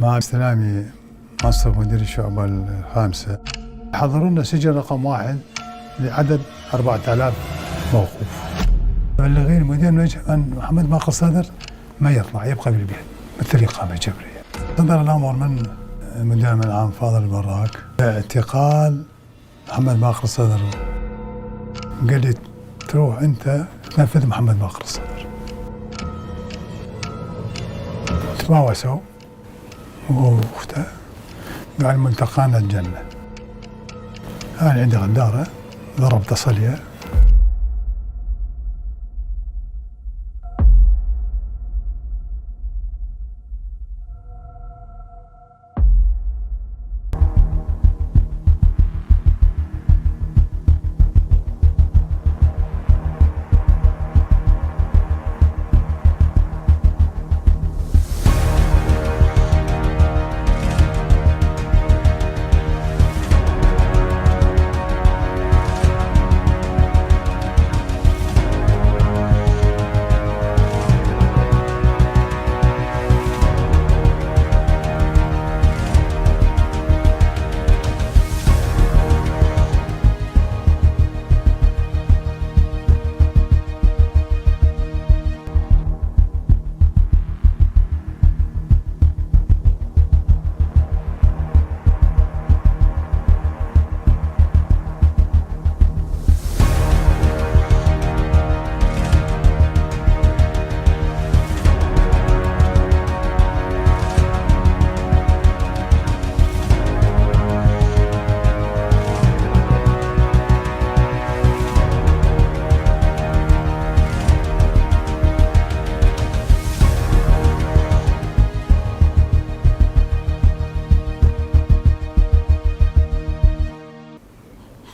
مع استلامي منصب مدير الشعبة الخامسة حضروا لنا سجن رقم 1 لعدد 4000 موقوف. بلغين المدير أن محمد باقر الصدر ما يطلع، يبقى بالبيت مثل إقامة جبرية. صدر الأمر من مدير الأمن العام فاضل البراك باعتقال محمد باقر الصدر. قال لي تروح أنت تنفذ محمد باقر الصدر. تواوسوا وهو واخته، قال ملتقانا الجنة. أنا عندي غدارة ضربت صلية.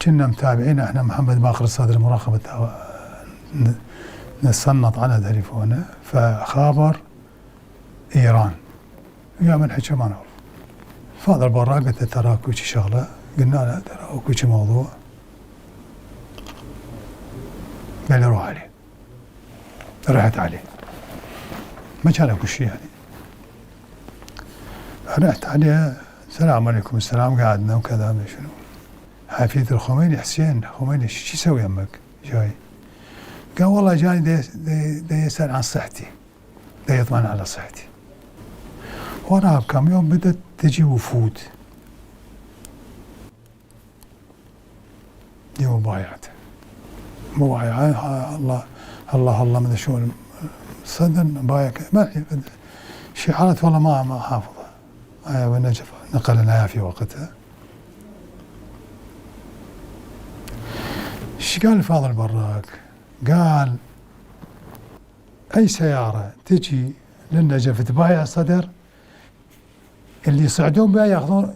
كنا متابعين احنا محمد باقر الصدر مراقبة نتصنت على تليفونه، فخابر ايران يا من حكى ما نعرف. فاضل البراك قلت له ترى اكو شي شغله، قلنا له ترى اكو شي موضوع. قال لي روح عليه. رحت عليه ما كان اكو شيء يعني. رحت عليه السلام عليكم. السلام، قعدنا وكذا ما شنو. حفيد الخميني حسين خميني شو يسوي يمك جاي؟ قال والله جاي دا يسأل عن صحتي، دا يطمن على صحتي. وراها بكم يوم بدأت تجي وفود دي مبايعته الله من شو صدر بايع ما شعارات والله ما حافظها. ونجف نقلنا في وقتها. ايش قال فاضل البراك؟ قال اي سيارة تجي للنجف تبايع صدر، اللي يصعدون بها ياخذون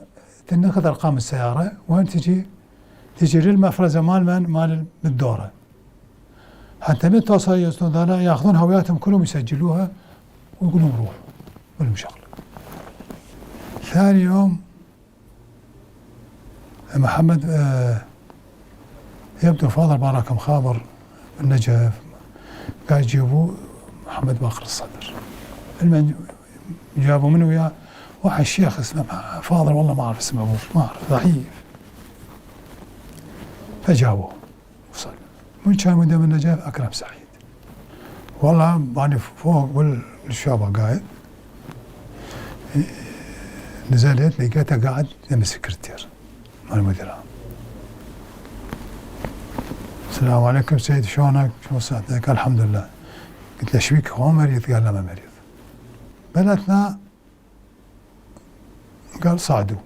تنخذ ارقام السيارة، وين تجي للمفرزة مال الدورة، حتى من توصل ياخذون هوياتهم كلهم يسجلوها ويقولون روحوا ولهم شغل. ثاني يوم محمد يبدو فاضل البراك مخابر النجف قاعد يجيبوا محمد باقر الصدر. جابوا منه وياه واحد شيخ اسمه فاضل، والله ما اعرف اسمه ابوه، ما اعرف، ضعيف. فجابوه وصل. من كان مدير النجف؟ اكرم سعيد. والله بعد فوق بالشابه قاعد، نزلت لقيته قاعد يم السكرتير مال المدير العام. السلام عليكم سيد، شلونك؟ شو صحتك؟ الحمد لله. قلت له ايش بيك؟ هو مريض؟ قال لا ما مريض. بناتنا قال صعدوا.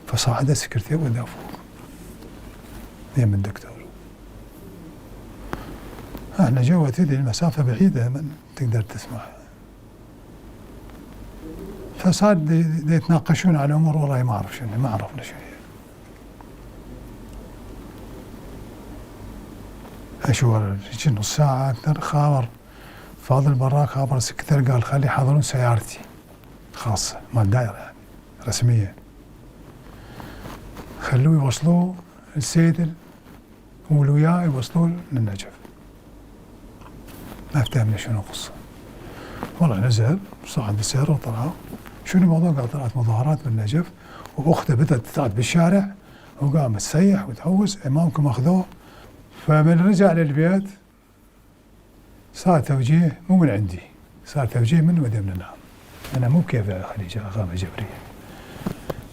فصعد السكرتير ودا فوق يم الدكتور. احنا جوا تدري المسافة بعيدة من تقدر تسمع. فصار يتناقشون على امور والله ما اعرف شنو، ما عرفنا شنو. اشوار يجي نص ساعة أكثر. خابر فاضل البراك خابر السكرتير قال خلي يحضرون سيارتي خاصة مال دائرة يعني رسمية، خلوه يوصلوه السيد وياه يوصلوه للنجف. ما افتهمنا شنو القصة. والله نزل صعد بالسيارة وطلعوا شنو الموضوع؟ قال طلعت مظاهرات بالنجف واخته بدات تطلع بالشارع وقامت تسيح وتهوس، امامكم اخذوه. فمن رجع للبيت صار توجيه مو من عندي، صار توجيه من مدينة النعم. انا مو بكيف اخلي اقامه جبريه.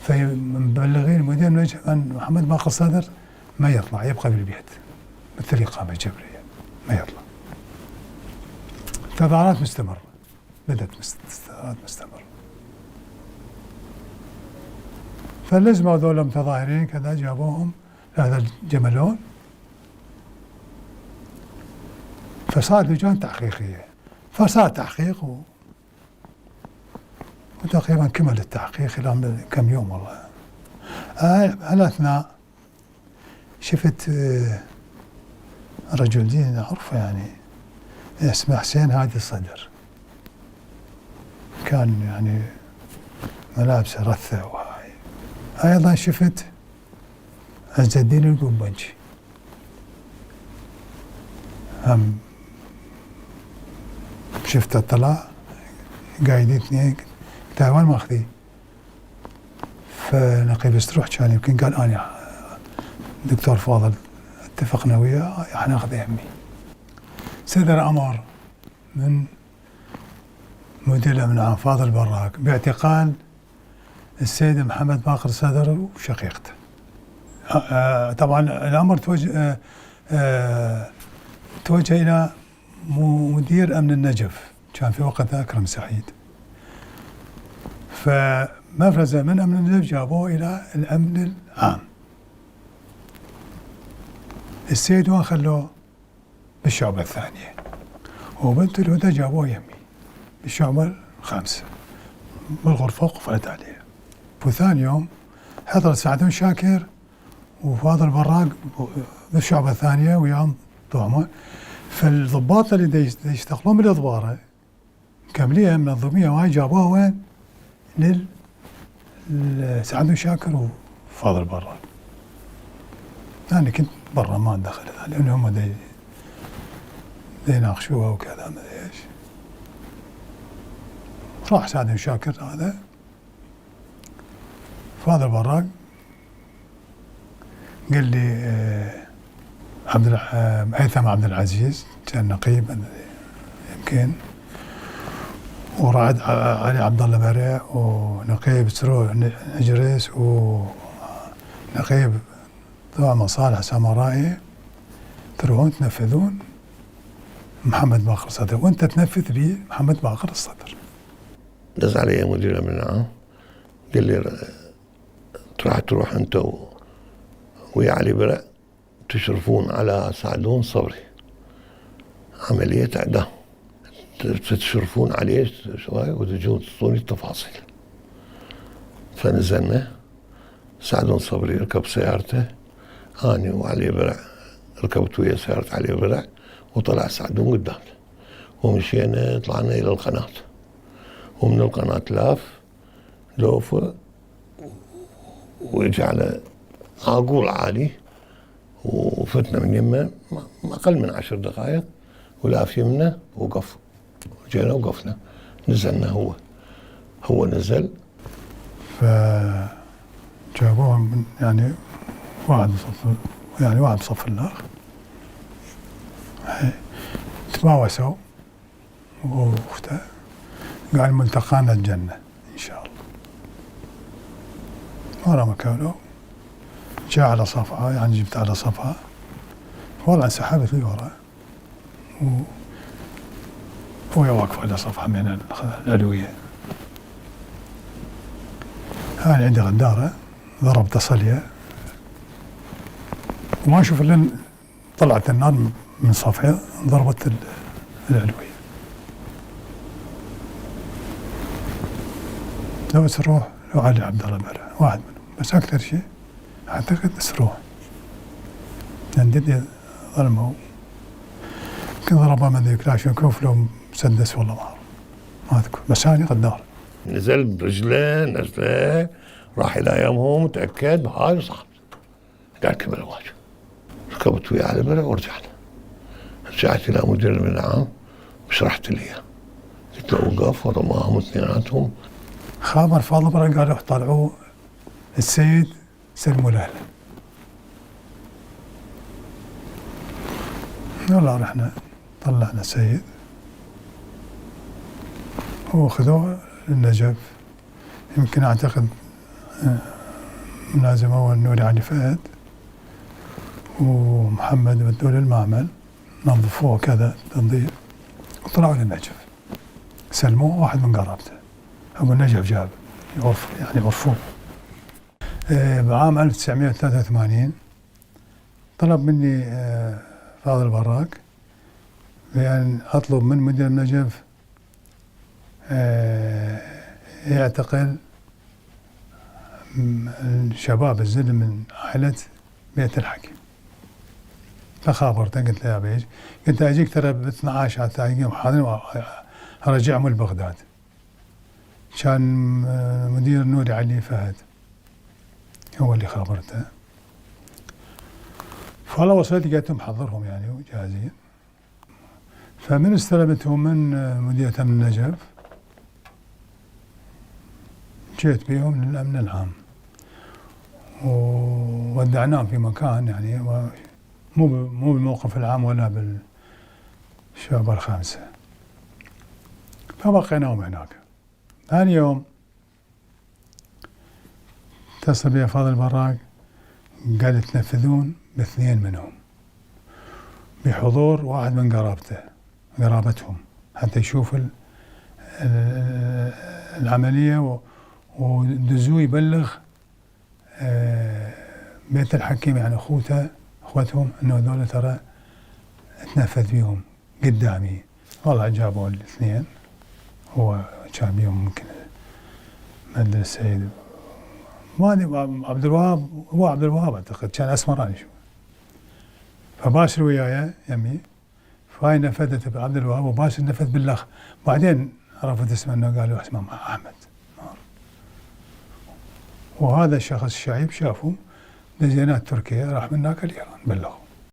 فمبلغين مدير النجف ان محمد باقر الصدر ما يطلع، يبقى بالبيت مثل اقامه جبريه، ما يطلع. تظاهرات مستمره، بدات تظاهرات مستمره. فلزموا هذول المتظاهرين كذا، جابوهم هذا الجملون، فصار لجان تحقيقيه، فصار تحقيق وتقريبا كمل التحقيق خلال كم يوم. والله على اثناء شفت رجل دين اعرفه يعني اسمه حسين هادي الصدر، كان يعني ملابسه رثه. وهاي ايضا شفت عز الدين القنبنجي، هم شفته طلع قايدين اثنين، قلت وين ماخذيه؟ فنقيب استروح كان يمكن قال انا دكتور فاضل اتفقنا وياه احنا ناخذ يمي. صدر امر من مدير الامن العام فاضل براك باعتقال السيد محمد باقر الصدر وشقيقته. طبعا الامر توجه الى مدير امن النجف، كان في وقتها اكرم سعيد. فمفرزه من امن النجف جابوه الى الامن العام. السيد وين خلوه؟ بالشعبة الثانية. وبنت الهدى جابوه يمي بالشعبة الخامسة بالغرفة وقفلت عليه. وثاني يوم حضر سعد شاكر وفاضل براق بالشعبة الثانية وياهم تهمة. فالضباط اللي يشتغلون بالإضبارة كاملية منظمية وهاي جابوها وين؟ لسعد شاكر وفاضل براق. أنا كنت برا ما دخل لأن هم يناقشوها وكذا ما ادري ايش. راح سعد شاكر هذا فاضل براق قال لي هيثم عبد العزيز كان نقيب يمكن، ورعد علي عبد الله برع، ونقيب سرور نجرس، ونقيب طبعا مصالح سامرائي، تروحون تنفذون محمد باقر الصدر وانت تنفذ بي محمد باقر الصدر. دز علي مدير الامن العام قال لي تروح انت ويا علي برع تشرفون على سعدون صبري عملية اعدام، تشرفون عليه شوي وتجون تعطوني التفاصيل. فنزلنا، سعدون صبري ركب سيارته، أنا وعلي برع ركبت ويا سيارة علي برع، وطلع سعدون قدامنا ومشينا طلعنا إلى القناة، ومن القناة لوفة وإجا على عاقول عالي وفتنا من يمه ما أقل من 10 دقائق ولاف يمنا وقف. جينا وقفنا، نزلنا هو نزل. فجابوهم من يعني واحد بصف الآخر، تباوسوا واخته قال ملتقانا الجنة إن شاء الله. ورا مكانه جاء على صفحة، يعني جبت على صفحة والله انسحبت لي ورا وهي واقفة على صفحة من العلوية. أنا عندي غدارة ضرب تصلية وما أشوف إلا طلعت النار من صفحة ضربت العلوية. لو سروح لو علي عبد الله برع واحد منهم، بس أكثر شيء أعتقد سروح لأن جدي ظلمه يمكن ضربه ما أدري كلاشينكوف لو مسدس والله ما أذكر، بس أنا غدار. نزل برجله راح إلى يمهم متأكد هاي صح. قال كمل الواجب، ركبت وياه على برع ورجعنا. رجعت إلى مدير الأمن العام وشرحت لي، قلت له وقف ورماهم اثنيناتهم خابر فاضل برا قال روح طلعوا السيد سلموا له. والله رحنا طلعنا السيد وخذوه للنجف. يمكن أعتقد ملازمه النوري علي فهد ومحمد ودوه للمعمل، نظفوه كذا تنظيف وطلعوا للنجف. سلموه واحد من قرابته أبو النجف جاب يعني عرفوه. بعام 1983 طلب مني فاضل براك بأن أطلب من مدير النجف يعتقل الشباب الزلم من عائلة بيت الحكيم. فخابرته قلت له يا بيج، قلت له أجيك ترى ب 12 على الثاني حاضرين أرجعهم لبغداد. كان مدير النوري علي فهد هو اللي خابرته. فالله وصلت لقيتهم محضرهم يعني وجاهزين. فمن استلمتهم من مديرية أمن النجف جيت بهم للأمن العام وودعناهم في مكان يعني مو بالموقف العام ولا بالشعبة الخامسة. فبقيناهم هناك. ثاني يوم اتصل بي فاضل براك قال تنفذون باثنين منهم بحضور واحد من قرابتهم حتى يشوف العملية ودزوه يبلغ بيت الحكيم يعني اخوتهم انه هذول ترى تنفذ بيهم قدامي. والله جابوا الاثنين، هو كان بيهم يمكن مدري السيد عبد الوهاب، هو عبد الوهاب اعتقد كان اسمراني شو. فباشر وياي يمي، فهاي نفذت بعبد الوهاب وباشر نفذ بالاخ. بعدين عرفت اسمه انه قالوا اسمه احمد. وهذا الشخص الشعيب شافه دزينات تركيا راح من هناك لايران بلغوا.